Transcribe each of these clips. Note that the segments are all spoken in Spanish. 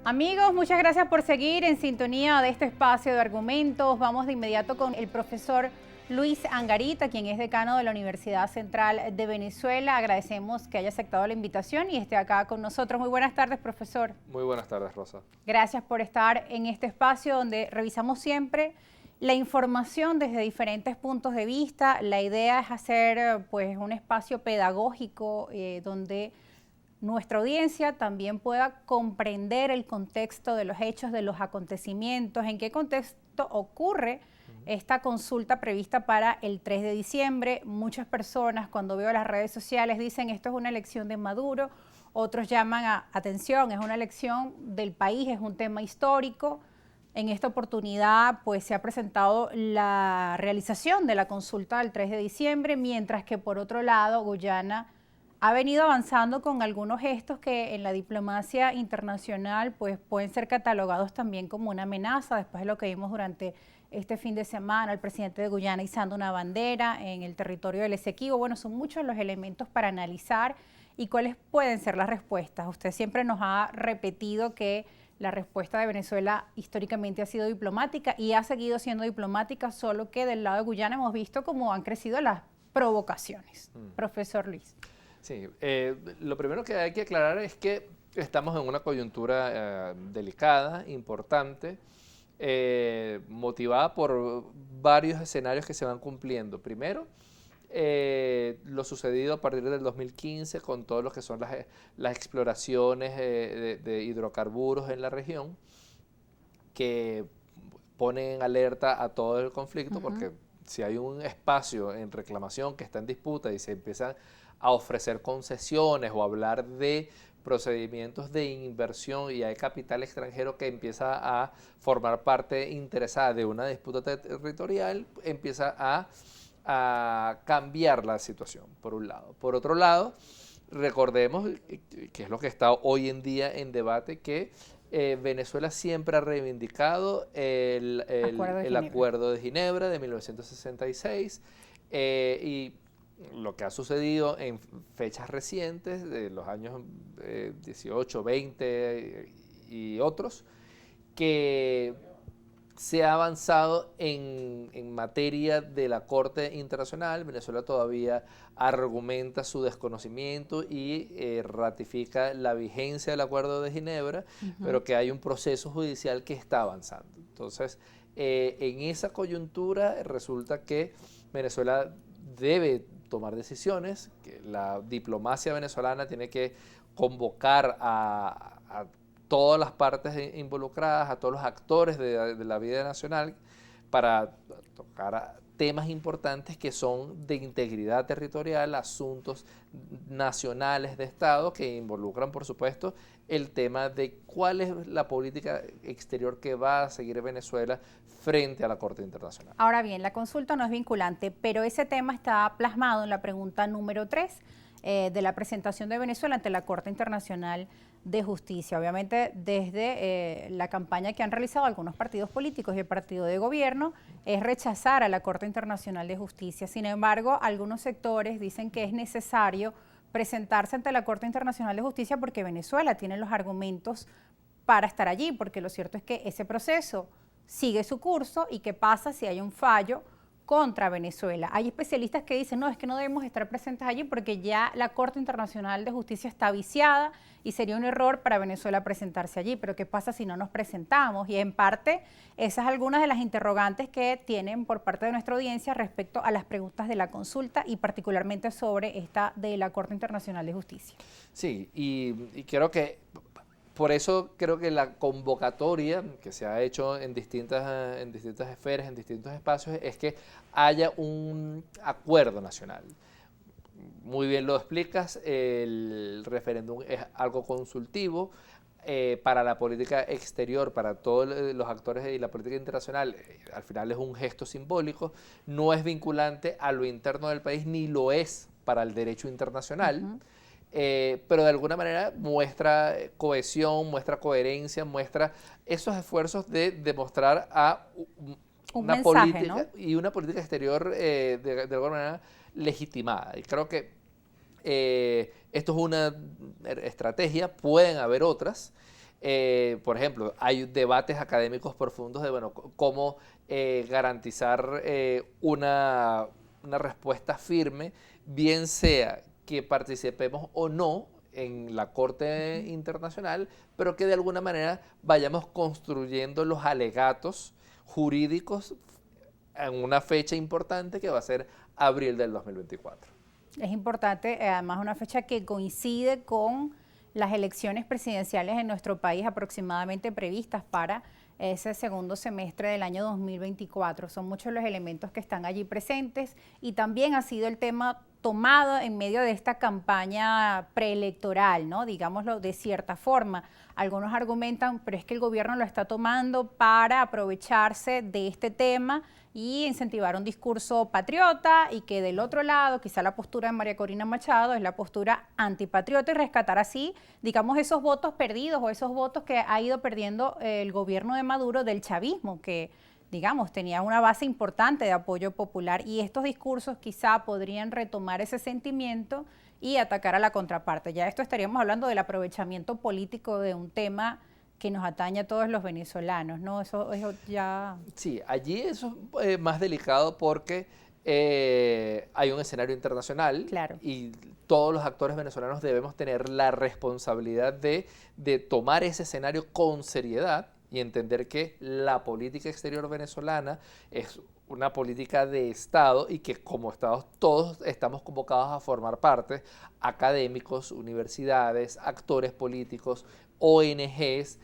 Amigos, muchas gracias por seguir en sintonía de este espacio de argumentos. Vamos de inmediato con el profesor Luis Angarita, quien es decano de la Universidad Central de Venezuela. Agradecemos que haya aceptado la invitación y esté acá con nosotros. Muy buenas tardes, profesor. Muy buenas tardes, Rosa. Gracias por estar en este espacio donde revisamos siempre la información desde diferentes puntos de vista. La idea es hacer pues un espacio pedagógico donde nuestra audiencia también pueda comprender el contexto de los hechos, de los acontecimientos, en qué contexto ocurre esta consulta prevista para el 3 de diciembre. Muchas personas cuando veo las redes sociales dicen esto es una elección de Maduro, otros llaman a atención, es una elección del país, es un tema histórico. En esta oportunidad pues se ha presentado la realización de la consulta del 3 de diciembre, mientras que por otro lado Guyana ha venido avanzando con algunos gestos que en la diplomacia internacional pues pueden ser catalogados también como una amenaza, después de lo que vimos durante este fin de semana, el presidente de Guyana izando una bandera en el territorio del Esequibo. Bueno, son muchos los elementos para analizar y cuáles pueden ser las respuestas. Usted siempre nos ha repetido que la respuesta de Venezuela históricamente ha sido diplomática y ha seguido siendo diplomática, solo que del lado de Guyana hemos visto cómo han crecido las provocaciones. Profesor Luis. Sí, lo primero que hay que aclarar es que estamos en una coyuntura delicada, importante, motivada por varios escenarios que se van cumpliendo. Primero, lo sucedido a partir del 2015 con todo lo que son las exploraciones de hidrocarburos en la región, que ponen en alerta a todo el conflicto, porque si hay un espacio en reclamación que está en disputa y se empiezan a ofrecer concesiones o hablar de procedimientos de inversión y hay capital extranjero que empieza a formar parte interesada de una disputa territorial, empieza a cambiar la situación, por un lado. Por otro lado, recordemos, que es lo que está hoy en día en debate, que Venezuela siempre ha reivindicado el Acuerdo de Ginebra de 1966 y lo que ha sucedido en fechas recientes, de los años 18, 20 y otros, que se ha avanzado en materia de la Corte Internacional. Venezuela todavía argumenta su desconocimiento y ratifica la vigencia del Acuerdo de Ginebra, pero que hay un proceso judicial que está avanzando. Entonces, en esa coyuntura resulta que Venezuela debe tomar decisiones, que la diplomacia venezolana tiene que convocar a todas las partes involucradas, a todos los actores de la vida nacional para tocar temas importantes que son de integridad territorial, asuntos nacionales de Estado que involucran, por supuesto, el tema de cuál es la política exterior que va a seguir Venezuela frente a la Corte Internacional. Ahora bien, la consulta no es vinculante, pero ese tema está plasmado en la pregunta número 3 de la presentación de Venezuela ante la Corte Internacional de Justicia. Obviamente, desde la campaña que han realizado algunos partidos políticos y el partido de gobierno es rechazar a la Corte Internacional de Justicia. Sin embargo, algunos sectores dicen que es necesario presentarse ante la Corte Internacional de Justicia porque Venezuela tiene los argumentos para estar allí, porque lo cierto es que ese proceso sigue su curso y qué pasa si hay un fallo contra Venezuela. Hay especialistas que dicen, no, es que no debemos estar presentes allí porque ya la Corte Internacional de Justicia está viciada y sería un error para Venezuela presentarse allí, pero ¿qué pasa si no nos presentamos? Y en parte, esas son algunas de las interrogantes que tienen por parte de nuestra audiencia respecto a las preguntas de la consulta y particularmente sobre esta de la Corte Internacional de Justicia. Sí, y creo que por eso creo que la convocatoria que se ha hecho en distintas esferas, en distintos espacios, es que haya un acuerdo nacional. Muy bien lo explicas, el referéndum es algo consultivo para la política exterior, para todos los actores y la política internacional, al final es un gesto simbólico, no es vinculante a lo interno del país ni lo es para el derecho internacional. Pero de alguna manera muestra cohesión, muestra coherencia, muestra esos esfuerzos de demostrar a una mensaje, política, ¿no? y una política exterior de alguna manera legitimada. Y creo que esto es una estrategia, pueden haber otras, por ejemplo, hay debates académicos profundos de, bueno, cómo garantizar una respuesta firme, bien sea que participemos o no en la Corte Internacional, pero que de alguna manera vayamos construyendo los alegatos jurídicos en una fecha importante que va a ser abril del 2024. Es importante, además, una fecha que coincide con las elecciones presidenciales en nuestro país aproximadamente previstas para ese segundo semestre del año 2024. Son muchos los elementos que están allí presentes y también ha sido el tema tomado en medio de esta campaña preelectoral, ¿no? Digámoslo de cierta forma. Algunos argumentan, pero es que el gobierno lo está tomando para aprovecharse de este tema y incentivar un discurso patriota, y que del otro lado, quizá la postura de María Corina Machado es la postura antipatriota, y rescatar así, digamos, esos votos perdidos o esos votos que ha ido perdiendo el gobierno de Maduro del chavismo, que digamos, tenía una base importante de apoyo popular, y estos discursos quizá podrían retomar ese sentimiento y atacar a la contraparte. Ya esto estaríamos hablando del aprovechamiento político de un tema que nos atañe a todos los venezolanos, ¿no? Eso ya... Sí, allí eso es más delicado porque hay un escenario internacional, claro, y todos los actores venezolanos debemos tener la responsabilidad de tomar ese escenario con seriedad y entender que la política exterior venezolana es una política de Estado, y que como Estados todos estamos convocados a formar parte, académicos, universidades, actores políticos, ONGs,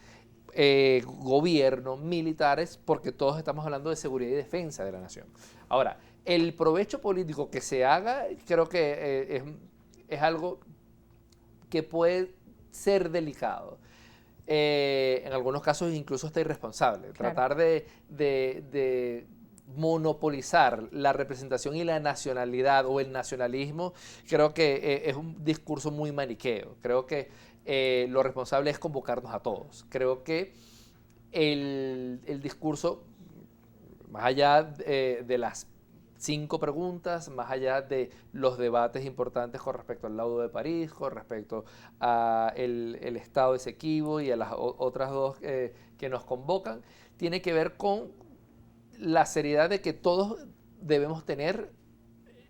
gobierno, militares, porque todos estamos hablando de seguridad y defensa de la nación. Ahora, el provecho político que se haga, creo que es algo que puede ser delicado. En algunos casos incluso está irresponsable. claro. Tratar de monopolizar la representación y la nacionalidad o el nacionalismo, creo que es un discurso muy maniqueo. Creo que lo responsable es convocarnos a todos. Creo que el discurso, más allá de las 5 preguntas, más allá de los debates importantes con respecto al laudo de París, con respecto a el Estado Esequibo y a las otras 2 que nos convocan, tiene que ver con la seriedad de que todos debemos tener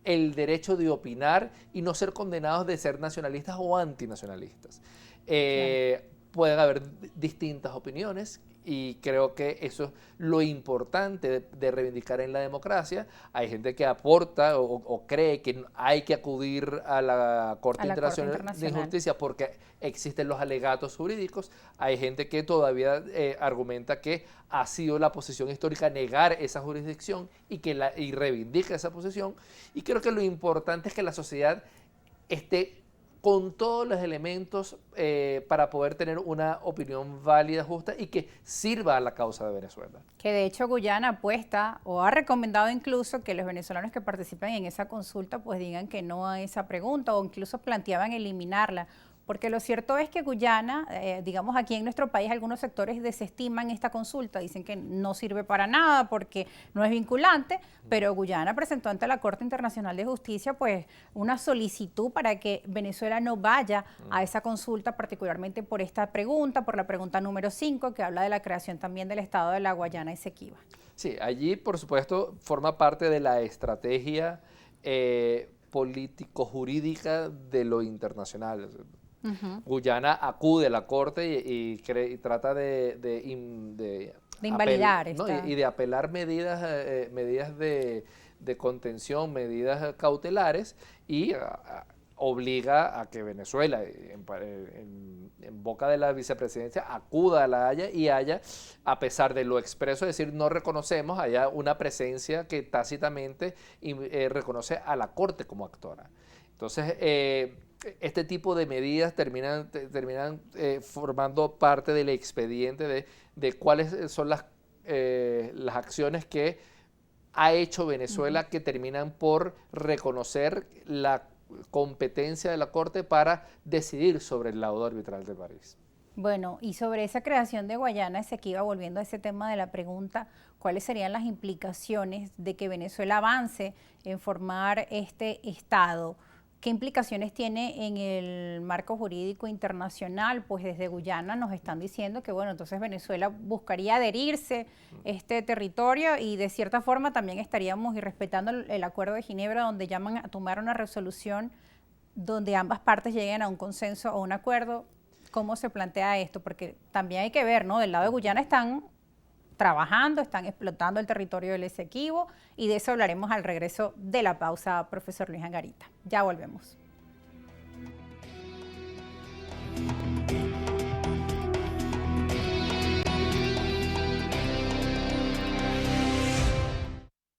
el derecho de opinar y no ser condenados de ser nacionalistas o antinacionalistas. Pueden haber distintas opiniones, y creo que eso es lo importante de reivindicar en la democracia. Hay gente que aporta o cree que hay que acudir a la Corte Internacional de Justicia porque existen los alegatos jurídicos. Hay gente que todavía argumenta que ha sido la posición histórica negar esa jurisdicción y reivindica esa posición. Y creo que lo importante es que la sociedad esté con todos los elementos para poder tener una opinión válida, justa y que sirva a la causa de Venezuela. Que de hecho Guyana apuesta o ha recomendado incluso que los venezolanos que participan en esa consulta pues digan que no a esa pregunta, o incluso planteaban eliminarla. Porque lo cierto es que Guyana, digamos aquí en nuestro país, algunos sectores desestiman esta consulta, dicen que no sirve para nada porque no es vinculante, pero Guyana presentó ante la Corte Internacional de Justicia pues una solicitud para que Venezuela no vaya a esa consulta, particularmente por esta pregunta, por la pregunta número 5, que habla de la creación también del Estado de la Guayana Esequiba. Sí, allí por supuesto forma parte de la estrategia político-jurídica de lo internacional. Guyana acude a la Corte y trata de invalidar ¿no? y de apelar medidas de contención, medidas cautelares, y obliga a que Venezuela, en boca de la vicepresidencia, acuda a La Haya y haya, a pesar de lo expreso, es decir, no reconocemos, haya una presencia que tácitamente reconoce a la Corte como actora. Entonces, este tipo de medidas terminan formando parte del expediente de cuáles son las acciones que ha hecho Venezuela, que terminan por reconocer la competencia de la Corte para decidir sobre el laudo arbitral de París. Bueno, y sobre esa creación de Guayana Esequiba, volviendo a ese tema de la pregunta, ¿cuáles serían las implicaciones de que Venezuela avance en formar este Estado? ¿Qué implicaciones tiene en el marco jurídico internacional? Pues desde Guyana nos están diciendo que, bueno, entonces Venezuela buscaría adherirse a este territorio y de cierta forma también estaríamos irrespetando el Acuerdo de Ginebra, donde llaman a tomar una resolución donde ambas partes lleguen a un consenso o un acuerdo. ¿Cómo se plantea esto? Porque también hay que ver, ¿no? Del lado de Guyana están trabajando, están explotando el territorio del Esequibo y de eso hablaremos al regreso de la pausa, profesor Luis Angarita. Ya volvemos.